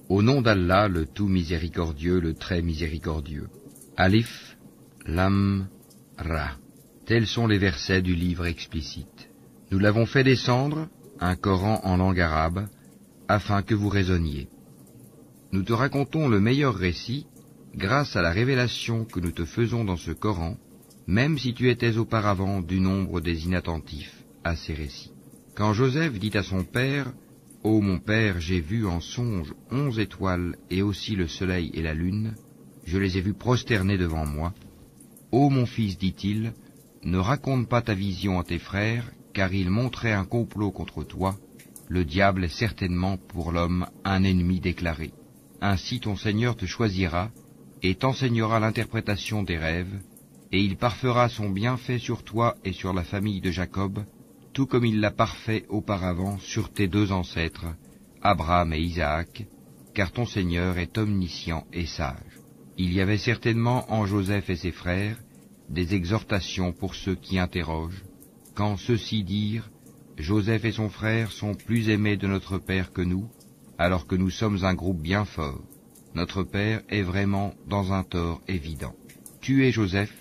Au nom d'Allah, le tout miséricordieux, le très miséricordieux. Alif, Lam, Ra. Tels sont les versets du livre explicite. Nous l'avons fait descendre, un Coran en langue arabe, afin que vous raisonniez. Nous te racontons le meilleur récit, grâce à la révélation que nous te faisons dans ce Coran, même si tu étais auparavant du nombre des inattentifs à ces récits. Quand Joseph dit à son père, « Ô mon père, j'ai vu en songe 11 étoiles et aussi le soleil et la lune, je les ai vus prosternés devant moi. Ô mon fils, dit-il, ne raconte pas ta vision à tes frères, car ils montraient un complot contre toi. Le diable est certainement pour l'homme un ennemi déclaré. Ainsi ton Seigneur te choisira et t'enseignera l'interprétation des rêves, et il parfera son bienfait sur toi et sur la famille de Jacob, tout comme il l'a parfait auparavant sur tes deux ancêtres, Abraham et Isaac, car ton Seigneur est omniscient et sage. Il y avait certainement en Joseph et ses frères des exhortations pour ceux qui interrogent, quand ceux-ci dirent, Joseph et son frère sont plus aimés de notre père que nous, alors que nous sommes un groupe bien fort. Notre père est vraiment dans un tort évident. Tuez Joseph,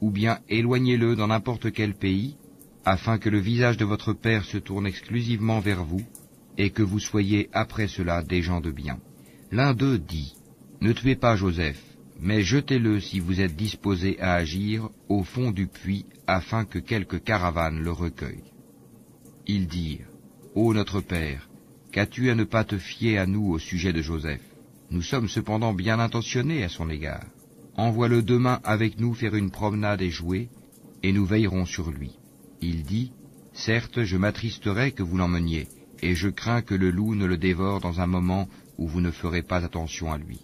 ou bien éloignez-le dans n'importe quel pays, afin que le visage de votre père se tourne exclusivement vers vous, et que vous soyez après cela des gens de bien. L'un d'eux dit, ne tuez pas Joseph, mais jetez-le si vous êtes disposé à agir au fond du puits, afin que quelque caravane le recueille. Ils dirent, ô notre père, qu'as-tu à ne pas te fier à nous au sujet de Joseph? Nous sommes cependant bien intentionnés à son égard. Envoie-le demain avec nous faire une promenade et jouer, et nous veillerons sur lui. Il dit, certes, je m'attristerai que vous l'emmeniez, et je crains que le loup ne le dévore dans un moment où vous ne ferez pas attention à lui.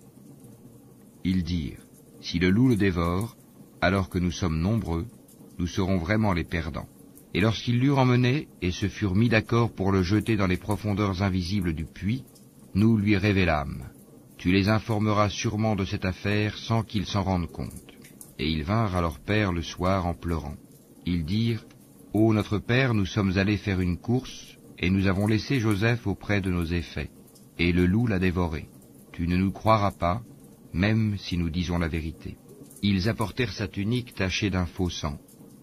Ils dirent, si le loup le dévore, alors que nous sommes nombreux, nous serons vraiment les perdants. Et lorsqu'ils l'eurent emmené et se furent mis d'accord pour le jeter dans les profondeurs invisibles du puits, nous lui révélâmes. Tu les informeras sûrement de cette affaire sans qu'ils s'en rendent compte. Et ils vinrent à leur père le soir en pleurant. Ils dirent, ô notre père, nous sommes allés faire une course, et nous avons laissé Joseph auprès de nos effets, et le loup l'a dévoré. Tu ne nous croiras pas, même si nous disons la vérité. Ils apportèrent sa tunique tachée d'un faux sang.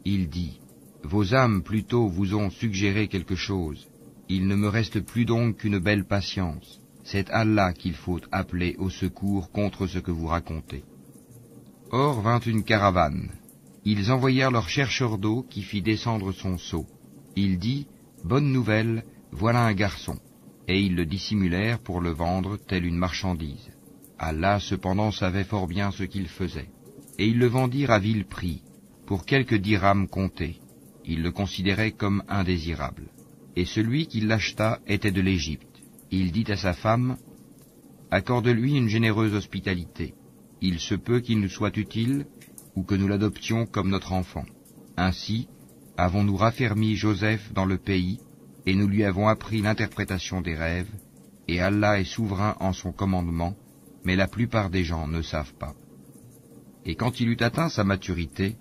Il dit, vos âmes plutôt vous ont suggéré quelque chose. Il ne me reste plus donc qu'une belle patience. C'est Allah qu'il faut appeler au secours contre ce que vous racontez. Or vint une caravane. Ils envoyèrent leur chercheur d'eau qui fit descendre son seau. Il dit, bonne nouvelle, voilà un garçon. Et ils le dissimulèrent pour le vendre telle une marchandise. Allah cependant savait fort bien ce qu'il faisait. Et ils le vendirent à vil prix, pour quelques dirhams comptés. Il le considérait comme indésirable. Et celui qui l'acheta était de l'Égypte. Il dit à sa femme, accorde-lui une généreuse hospitalité. Il se peut qu'il nous soit utile, ou que nous l'adoptions comme notre enfant. Ainsi, avons-nous raffermi Joseph dans le pays, et nous lui avons appris l'interprétation des rêves, et Allah est souverain en son commandement, mais la plupart des gens ne savent pas. Et quand il eut atteint sa maturité,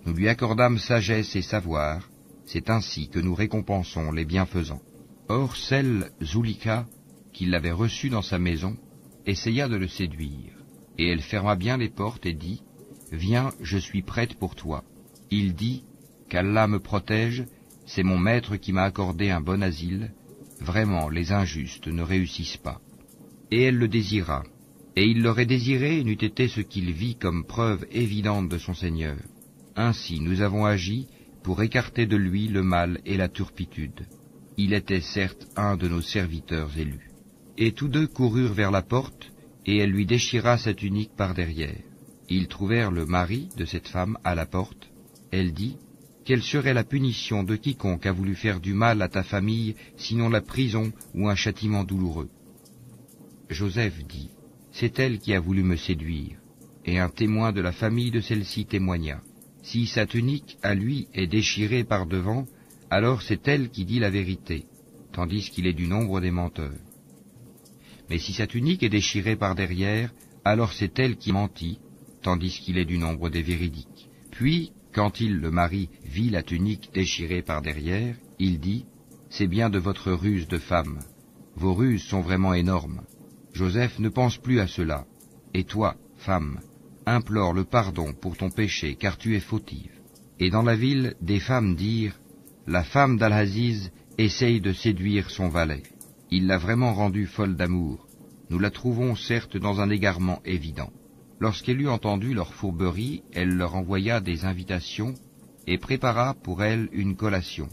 nous lui accordâmes sagesse et savoir, c'est ainsi que nous récompensons les bienfaisants. Or celle, Zulika, qui l'avait reçu dans sa maison, essaya de le séduire, et elle ferma bien les portes et dit, viens, je suis prête pour toi. Il dit, qu'Allah me protège, c'est mon maître qui m'a accordé un bon asile, vraiment les injustes ne réussissent pas. Et elle le désira, et il l'aurait désiré n'eût été ce qu'il vit comme preuve évidente de son Seigneur. Ainsi nous avons agi pour écarter de lui le mal et la turpitude. Il était certes un de nos serviteurs élus. Et tous deux coururent vers la porte, et elle lui déchira sa tunique par derrière. Ils trouvèrent le mari de cette femme à la porte. Elle dit, quelle serait la punition de quiconque a voulu faire du mal à ta famille, sinon la prison ou un châtiment douloureux? Joseph dit, c'est elle qui a voulu me séduire, et un témoin de la famille de celle-ci témoigna. Si sa tunique à lui est déchirée par devant, alors c'est elle qui dit la vérité, tandis qu'il est du nombre des menteurs. Mais si sa tunique est déchirée par derrière, alors c'est elle qui mentit, tandis qu'il est du nombre des véridiques. Puis, quand il, le mari, vit la tunique déchirée par derrière, il dit, c'est bien de votre ruse de femme. Vos ruses sont vraiment énormes. Joseph ne pense plus à cela. Et toi, femme, implore le pardon pour ton péché, car tu es fautive. Et dans la ville, des femmes dirent, la femme d'Al-Aziz essaye de séduire son valet. Il l'a vraiment rendue folle d'amour. Nous la trouvons certes dans un égarement évident. Lorsqu'elle eut entendu leur fourberie, elle leur envoya des invitations et prépara pour elles une collation.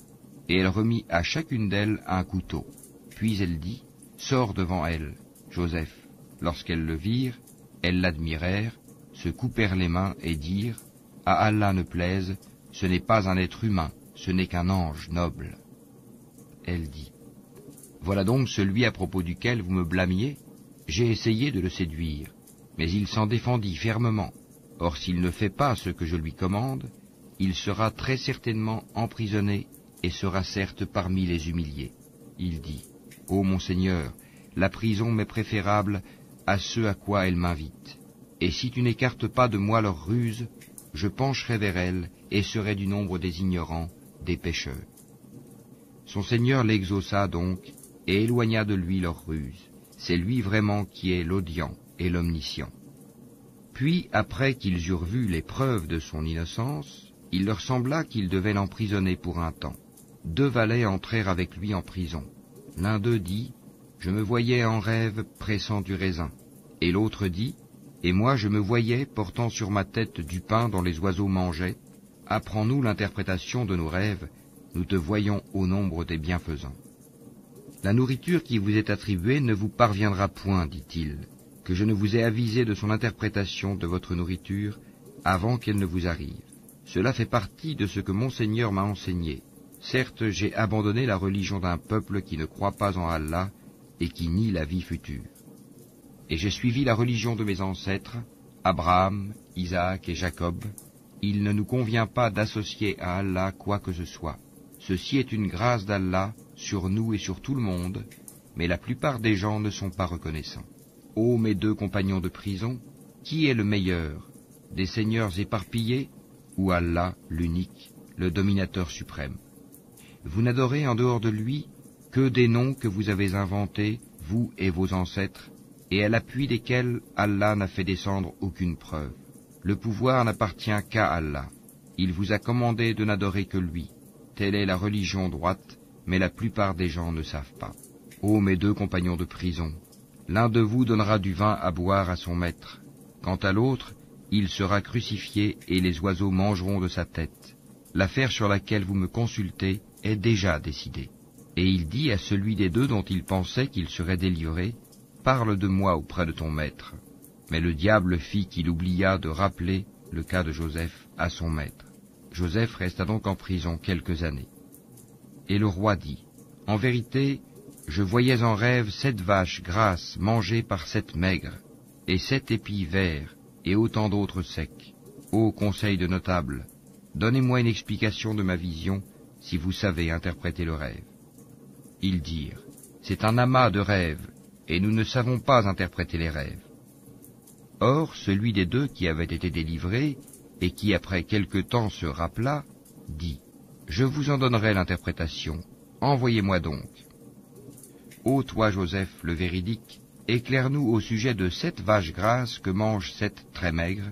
Et elle remit à chacune d'elles un couteau. Puis elle dit, sors devant elle, Joseph. Lorsqu'elles le virent, elles l'admirèrent, se coupèrent les mains et dirent, à Allah ne plaise, ce n'est pas un être humain, ce n'est qu'un ange noble. Elle dit, voilà donc celui à propos duquel vous me blâmiez. J'ai essayé de le séduire, mais il s'en défendit fermement. Or s'il ne fait pas ce que je lui commande, il sera très certainement emprisonné et sera certes parmi les humiliés. Il dit, ô mon Seigneur, la prison m'est préférable à ce à quoi elle m'invite. Et si tu n'écartes pas de moi leurs ruses, je pencherai vers elles et serai du nombre des ignorants, des pécheurs. Son Seigneur l'exauça donc et éloigna de lui leurs ruses. C'est lui vraiment qui est l'audient et l'omniscient. Puis, après qu'ils eurent vu les preuves de son innocence, il leur sembla qu'ils devaient l'emprisonner pour un temps. 2 valets entrèrent avec lui en prison. L'un d'eux dit, « Je me voyais en rêve pressant du raisin. » Et l'autre dit, « Et moi je me voyais portant sur ma tête du pain dont les oiseaux mangeaient. Apprends-nous l'interprétation de nos rêves, nous te voyons au nombre des bienfaisants. » La nourriture qui vous est attribuée ne vous parviendra point, dit-il, que je ne vous ai avisé de son interprétation de votre nourriture avant qu'elle ne vous arrive. Cela fait partie de ce que mon Seigneur m'a enseigné. Certes, j'ai abandonné la religion d'un peuple qui ne croit pas en Allah et qui nie la vie future. Et j'ai suivi la religion de mes ancêtres, Abraham, Isaac et Jacob. Il ne nous convient pas d'associer à Allah quoi que ce soit. Ceci est une grâce d'Allah sur nous et sur tout le monde, mais la plupart des gens ne sont pas reconnaissants. Ô mes 2 compagnons de prison, qui est le meilleur, des seigneurs éparpillés ou Allah, l'unique, le dominateur suprême? Vous n'adorez en dehors de lui que des noms que vous avez inventés, vous et vos ancêtres, et à l'appui desquels Allah n'a fait descendre aucune preuve. Le pouvoir n'appartient qu'à Allah. Il vous a commandé de n'adorer que lui. Telle est la religion droite, mais la plupart des gens ne savent pas. Ô mes 2 compagnons de prison, l'un de vous donnera du vin à boire à son maître. Quant à l'autre, il sera crucifié et les oiseaux mangeront de sa tête. L'affaire sur laquelle vous me consultez est déjà décidée. Et il dit à celui des 2 dont il pensait qu'il serait délivré, « Parle de moi auprès de ton maître. » Mais le diable fit qu'il oublia de rappeler le cas de Joseph à son maître. Joseph resta donc en prison quelques années. Et le roi dit, « En vérité, je voyais en rêve 7 vaches grasses mangées par 7 maigres, et 7 épis verts, et autant d'autres secs. Ô conseil de notables, donnez-moi une explication de ma vision, si vous savez interpréter le rêve. » Ils dirent, « C'est un amas de rêves, et nous ne savons pas interpréter les rêves. » Or, celui des 2 qui avait été délivré, et qui après quelque temps se rappela, dit, « Je vous en donnerai l'interprétation, envoyez-moi donc. » Ô toi, Joseph, le véridique, éclaire-nous au sujet de 7 vaches grasses que mangent 7 très maigres,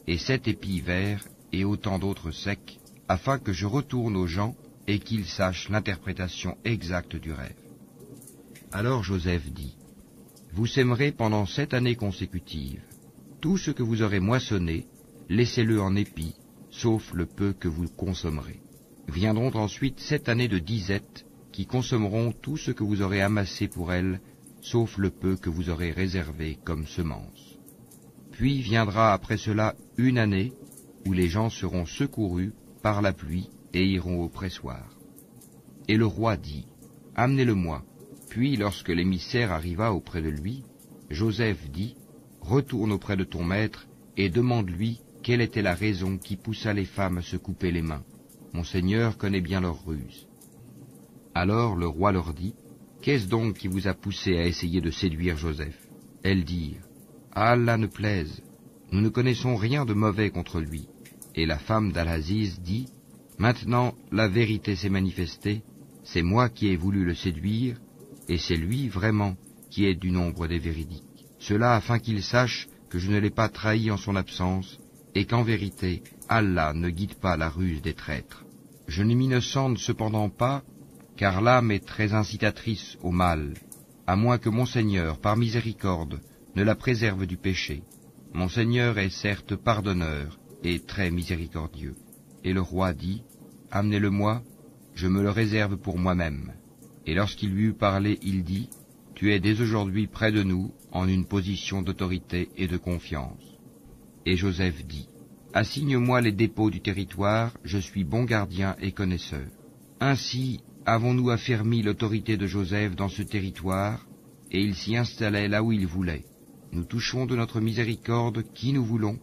et 7 épis verts, et autant d'autres secs, afin que je retourne aux gens et qu'ils sachent l'interprétation exacte du rêve. Alors Joseph dit, « Vous sèmerez pendant 7 années consécutives. Tout ce que vous aurez moissonné, laissez-le en épis, sauf le peu que vous consommerez. Viendront ensuite 7 années de disette, qui consommeront tout ce que vous aurez amassé pour elles, sauf le peu que vous aurez réservé comme semence. Puis viendra après cela 1 année, où les gens seront secourus par la pluie et iront au pressoir. » Et le roi dit, « Amenez-le-moi. » Puis lorsque l'émissaire arriva auprès de lui, Joseph dit, « Retourne auprès de ton maître et demande-lui quelle était la raison qui poussa les femmes à se couper les mains. Mon Seigneur connaît bien leurs ruses. » Alors le roi leur dit, « Qu'est-ce donc qui vous a poussé à essayer de séduire Joseph ?» Elles dirent, « À Allah ne plaise, nous ne connaissons rien de mauvais contre lui. » Et la femme d'Al-Aziz dit, « Maintenant la vérité s'est manifestée, c'est moi qui ai voulu le séduire, et c'est lui vraiment qui est du nombre des véridiques. » Cela afin qu'ils sachent que je ne l'ai pas trahi en son absence, et qu'en vérité, Allah ne guide pas la ruse des traîtres. Je ne m'innocente cependant pas, car l'âme est très incitatrice au mal, à moins que mon Seigneur, par miséricorde, ne la préserve du péché. Mon Seigneur est certes pardonneur et très miséricordieux. Et le roi dit, Amenez-le-moi, je me le réserve pour moi-même. Et lorsqu'il lui eut parlé, il dit, Tu es dès aujourd'hui près de nous, en une position d'autorité et de confiance. Et Joseph dit, Assigne-moi les dépôts du territoire, je suis bon gardien et connaisseur. Ainsi avons-nous affermi l'autorité de Joseph dans ce territoire, et il s'y installait là où il voulait. Nous touchons de notre miséricorde qui nous voulons,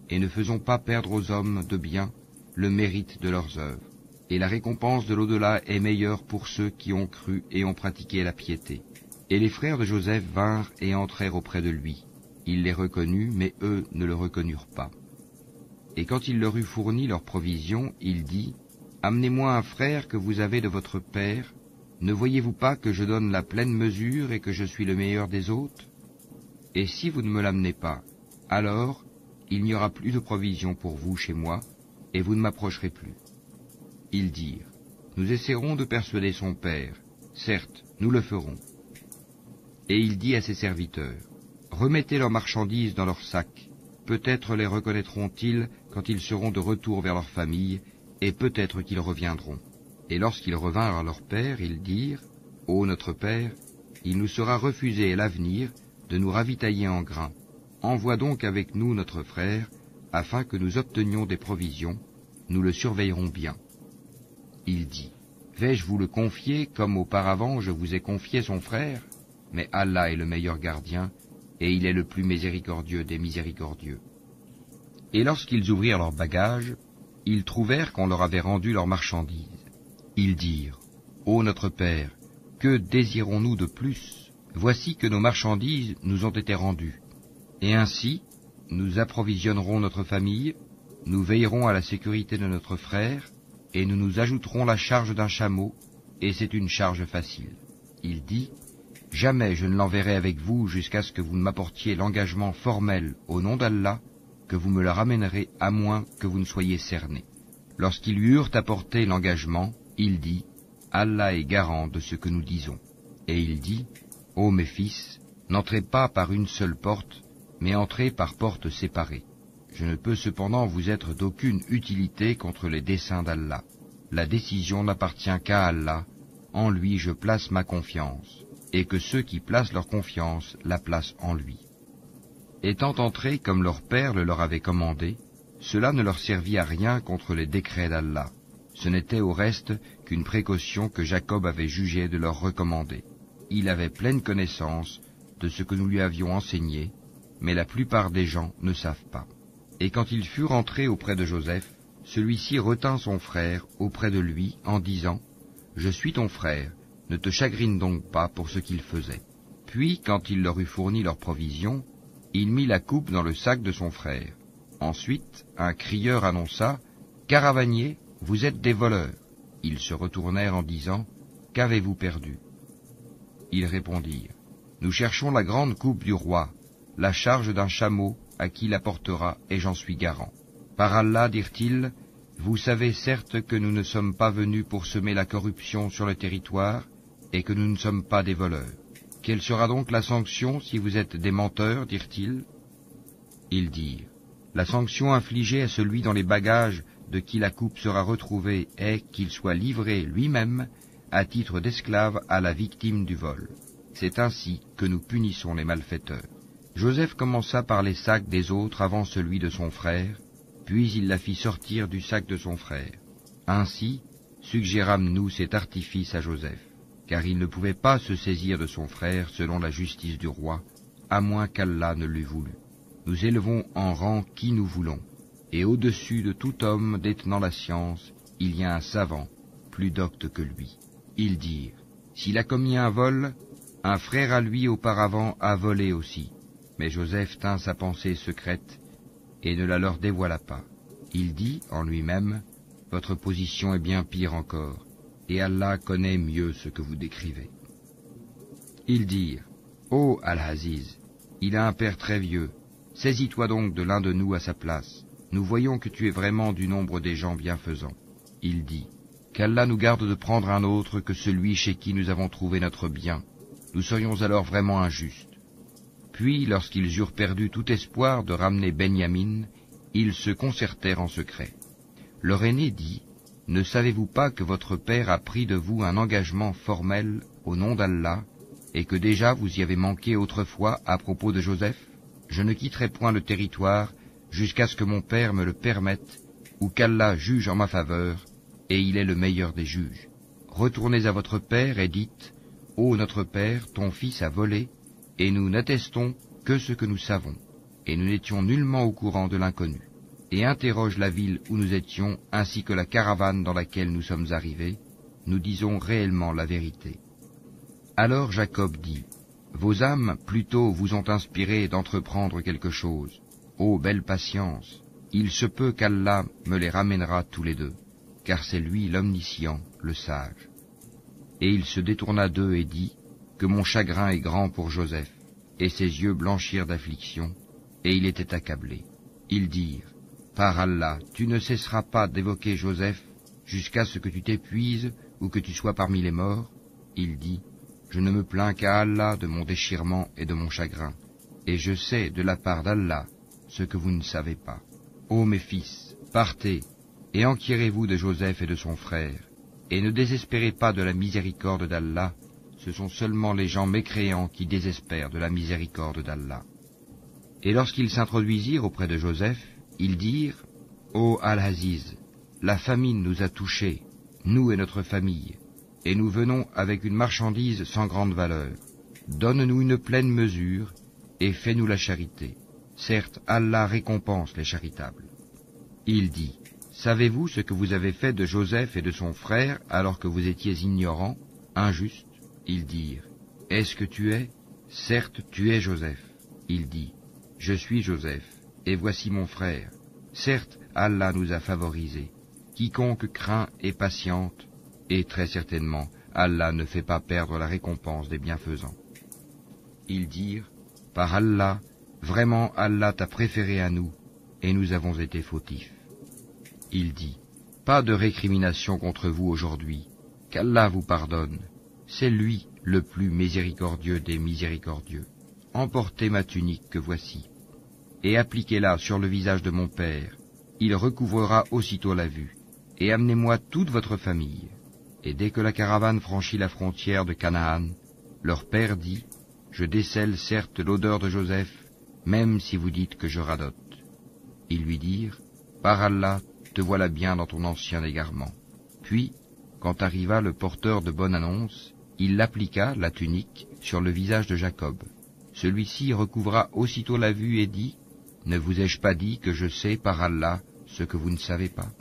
et ne faisons pas perdre aux hommes de bien le mérite de leurs œuvres. Et la récompense de l'au-delà est meilleure pour ceux qui ont cru et ont pratiqué la piété. Et les frères de Joseph vinrent et entrèrent auprès de lui. Il les reconnut, mais eux ne le reconnurent pas. Et quand il leur eut fourni leurs provisions, il dit, Amenez-moi un frère que vous avez de votre père. Ne voyez-vous pas que je donne la pleine mesure et que je suis le meilleur des hôtes? Et si vous ne me l'amenez pas, alors il n'y aura plus de provisions pour vous chez moi, et vous ne m'approcherez plus. Ils dirent, Nous essaierons de persuader son père. Certes, nous le ferons. Et il dit à ses serviteurs, Remettez leurs marchandises dans leurs sacs. Peut-être les reconnaîtront-ils quand ils seront de retour vers leur famille, et peut-être qu'ils reviendront. Et lorsqu'ils revinrent à leur père, ils dirent, Ô notre père, il nous sera refusé à l'avenir de nous ravitailler en grains. Envoie donc avec nous notre frère, afin que nous obtenions des provisions, nous le surveillerons bien. Il dit, Vais-je vous le confier comme auparavant je vous ai confié son frère? Mais Allah est le meilleur gardien, et il est le plus miséricordieux des miséricordieux. Et lorsqu'ils ouvrirent leurs bagages, ils trouvèrent qu'on leur avait rendu leurs marchandises. Ils dirent, Ô notre Père, que désirons-nous de plus? Voici que nos marchandises nous ont été rendues. Et ainsi, nous approvisionnerons notre famille, nous veillerons à la sécurité de notre frère, et nous nous ajouterons la charge d'un chameau, et c'est une charge facile. Il dit, Jamais je ne l'enverrai avec vous jusqu'à ce que vous ne m'apportiez l'engagement formel au nom d'Allah, que vous me le ramènerez à moins que vous ne soyez cernés. Lorsqu'ils lui eurent apporté l'engagement, il dit, Allah est garant de ce que nous disons. Et il dit, Ô mes fils, n'entrez pas par une seule porte, mais entrez par portes séparées. Je ne peux cependant vous être d'aucune utilité contre les desseins d'Allah. La décision n'appartient qu'à Allah, en lui je place ma confiance, et que ceux qui placent leur confiance la placent en lui. Étant entrés comme leur père le leur avait commandé, cela ne leur servit à rien contre les décrets d'Allah. Ce n'était au reste qu'une précaution que Jacob avait jugé de leur recommander. Il avait pleine connaissance de ce que nous lui avions enseigné, mais la plupart des gens ne savent pas. Et quand ils furent entrés auprès de Joseph, celui-ci retint son frère auprès de lui en disant, « Je suis ton frère, ne te chagrine donc pas pour ce qu'il faisait. » Puis, quand il leur eut fourni leurs provisions, il mit la coupe dans le sac de son frère. Ensuite, un crieur annonça, « Caravaniers, vous êtes des voleurs. » Ils se retournèrent en disant, « Qu'avez-vous perdu ?» Ils répondirent, « Nous cherchons la grande coupe du roi, la charge d'un chameau à qui la portera, et j'en suis garant. Par Allah, dirent-ils, vous savez certes que nous ne sommes pas venus pour semer la corruption sur le territoire, et que nous ne sommes pas des voleurs. Quelle sera donc la sanction si vous êtes des menteurs, dirent-ils? Ils dirent, la sanction infligée à celui dans les bagages de qui la coupe sera retrouvée est qu'il soit livré lui-même à titre d'esclave à la victime du vol. C'est ainsi que nous punissons les malfaiteurs. Joseph commença par les sacs des autres avant celui de son frère, puis il la fit sortir du sac de son frère. Ainsi suggérâmes-nous cet artifice à Joseph, car il ne pouvait pas se saisir de son frère selon la justice du roi, à moins qu'Allah ne l'eût voulu. Nous élevons en rang qui nous voulons, et au-dessus de tout homme détenant la science, il y a un savant, plus docte que lui. Ils dirent, s'il a commis un vol, un frère à lui auparavant a volé aussi. Mais Joseph tint sa pensée secrète et ne la leur dévoila pas. Il dit en lui-même, votre position est bien pire encore, et Allah connaît mieux ce que vous décrivez. Ils dirent, ô Al-Aziz, Il a un père très vieux. Saisis-toi donc de l'un de nous à sa place. Nous voyons que tu es vraiment du nombre des gens bienfaisants. Il dit, qu'Allah nous garde de prendre un autre que celui chez qui nous avons trouvé notre bien. Nous serions alors vraiment injustes. Puis, lorsqu'ils eurent perdu tout espoir de ramener Benyamin, ils se concertèrent en secret. Leur aîné dit, ne savez-vous pas que votre père a pris de vous un engagement formel au nom d'Allah, et que déjà vous y avez manqué autrefois à propos de Joseph? Je ne quitterai point le territoire jusqu'à ce que mon père me le permette, ou qu'Allah juge en ma faveur, et il est le meilleur des juges. Retournez à votre père et dites, ô notre père, ton fils a volé, et nous n'attestons que ce que nous savons, et nous n'étions nullement au courant de l'inconnu. Et interroge la ville où nous étions, ainsi que la caravane dans laquelle nous sommes arrivés, nous disons réellement la vérité. Alors Jacob dit, vos âmes plutôt vous ont inspiré d'entreprendre quelque chose. Ô belle patience, il se peut qu'Allah me les ramènera tous les deux, car c'est lui l'omniscient, le sage. Et il se détourna d'eux et dit, que mon chagrin est grand pour Joseph, et ses yeux blanchirent d'affliction, et il était accablé. Ils dirent, par Allah, tu ne cesseras pas d'évoquer Joseph jusqu'à ce que tu t'épuises ou que tu sois parmi les morts. Il dit, je ne me plains qu'à Allah de mon déchirement et de mon chagrin, et je sais de la part d'Allah ce que vous ne savez pas. Ô mes fils, partez, et enquirez-vous de Joseph et de son frère, et ne désespérez pas de la miséricorde d'Allah, ce sont seulement les gens mécréants qui désespèrent de la miséricorde d'Allah. Et lorsqu'ils s'introduisirent auprès de Joseph, ils dirent, ô Al-Aziz, la famine nous a touchés, nous et notre famille, et nous venons avec une marchandise sans grande valeur. Donne-nous une pleine mesure, et fais-nous la charité. Certes, Allah récompense les charitables. Il dit, savez-vous ce que vous avez fait de Joseph et de son frère alors que vous étiez ignorants, injustes? Ils dirent, est-ce que tu es? Certes, tu es Joseph. Il dit, je suis Joseph, et voici mon frère. Certes, Allah nous a favorisés. Quiconque craint et patiente, et très certainement, Allah ne fait pas perdre la récompense des bienfaisants. Ils dirent, par Allah, vraiment Allah t'a préféré à nous, et nous avons été fautifs. Il dit, pas de récrimination contre vous aujourd'hui, qu'Allah vous pardonne. C'est lui le plus miséricordieux des miséricordieux. Emportez ma tunique que voici, et appliquez-la sur le visage de mon père. Il recouvrera aussitôt la vue. Et amenez-moi toute votre famille. Et dès que la caravane franchit la frontière de Canaan, leur père dit, je décèle certes l'odeur de Joseph, même si vous dites que je radote. Ils lui dirent, par Allah, te voilà bien dans ton ancien égarement. Puis, quand arriva le porteur de bonne annonce, il l'appliqua, la tunique, sur le visage de Jacob. Celui-ci recouvra aussitôt la vue et dit, ne vous ai-je pas dit que je sais par Allah ce que vous ne savez pas?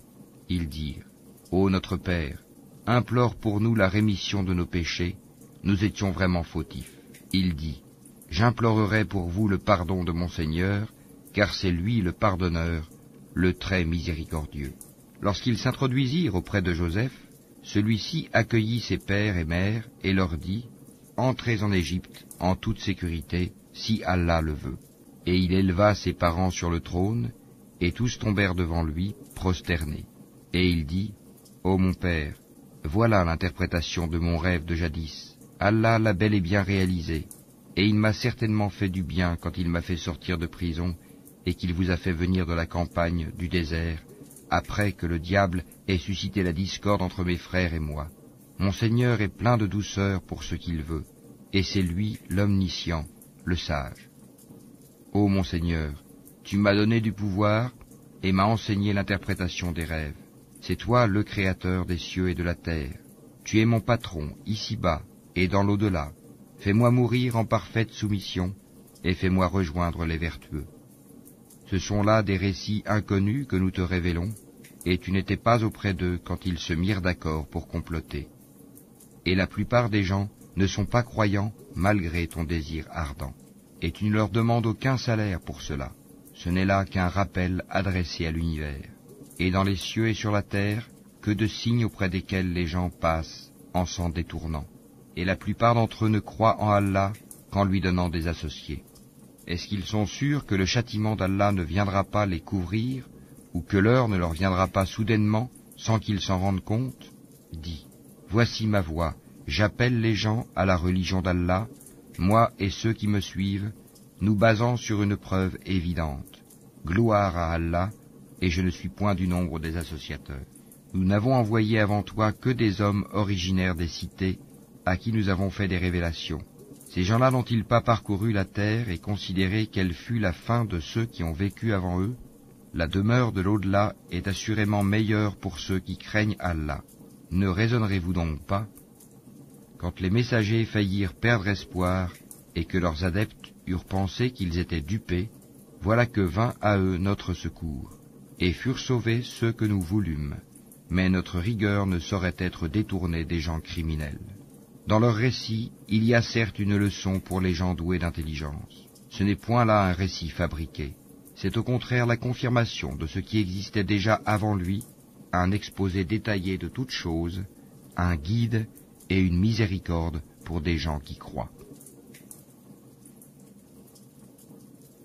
Ils dirent, ô notre Père, implore pour nous la rémission de nos péchés, nous étions vraiment fautifs. Il dit, j'implorerai pour vous le pardon de mon Seigneur, car c'est lui le pardonneur, le très miséricordieux. Lorsqu'ils s'introduisirent auprès de Joseph, celui-ci accueillit ses pères et mères et leur dit, entrez en Égypte en toute sécurité, si Allah le veut. Et il éleva ses parents sur le trône, et tous tombèrent devant lui, prosternés. Et il dit, ô mon père, voilà l'interprétation de mon rêve de jadis. Allah l'a bel et bien réalisé, et il m'a certainement fait du bien quand il m'a fait sortir de prison, et qu'il vous a fait venir de la campagne, du désert, après que le diable ait suscité la discorde entre mes frères et moi. Mon Seigneur est plein de douceur pour ce qu'il veut, et c'est lui l'omniscient, le sage. Ô mon Seigneur, tu m'as donné du pouvoir, et m'as enseigné l'interprétation des rêves. C'est toi le Créateur des cieux et de la terre. Tu es mon patron, ici-bas et dans l'au-delà. Fais-moi mourir en parfaite soumission, et fais-moi rejoindre les vertueux. Ce sont là des récits inconnus que nous te révélons, et tu n'étais pas auprès d'eux quand ils se mirent d'accord pour comploter. Et la plupart des gens ne sont pas croyants malgré ton désir ardent, et tu ne leur demandes aucun salaire pour cela. Ce n'est là qu'un rappel adressé à l'univers. Et dans les cieux et sur la terre, que de signes auprès desquels les gens passent en s'en détournant. Et la plupart d'entre eux ne croient en Allah qu'en lui donnant des associés. Est-ce qu'ils sont sûrs que le châtiment d'Allah ne viendra pas les couvrir, ou que l'heure ne leur viendra pas soudainement, sans qu'ils s'en rendent compte? Dis, voici ma voix, j'appelle les gens à la religion d'Allah, moi et ceux qui me suivent, nous basant sur une preuve évidente. Gloire à Allah, et je ne suis point du nombre des associateurs. Nous n'avons envoyé avant toi que des hommes originaires des cités, à qui nous avons fait des révélations. Ces gens-là n'ont-ils pas parcouru la terre et considéré quelle fut la fin de ceux qui ont vécu avant eux? La demeure de l'au-delà est assurément meilleure pour ceux qui craignent Allah. Ne raisonnerez-vous donc pas? Quand les messagers faillirent perdre espoir et que leurs adeptes eurent pensé qu'ils étaient dupés, voilà que vint à eux notre secours, et furent sauvés ceux que nous voulûmes. Mais notre rigueur ne saurait être détournée des gens criminels. Dans leur récit, il y a certes une leçon pour les gens doués d'intelligence. Ce n'est point là un récit fabriqué. C'est au contraire la confirmation de ce qui existait déjà avant lui, un exposé détaillé de toutes choses, un guide et une miséricorde pour des gens qui croient.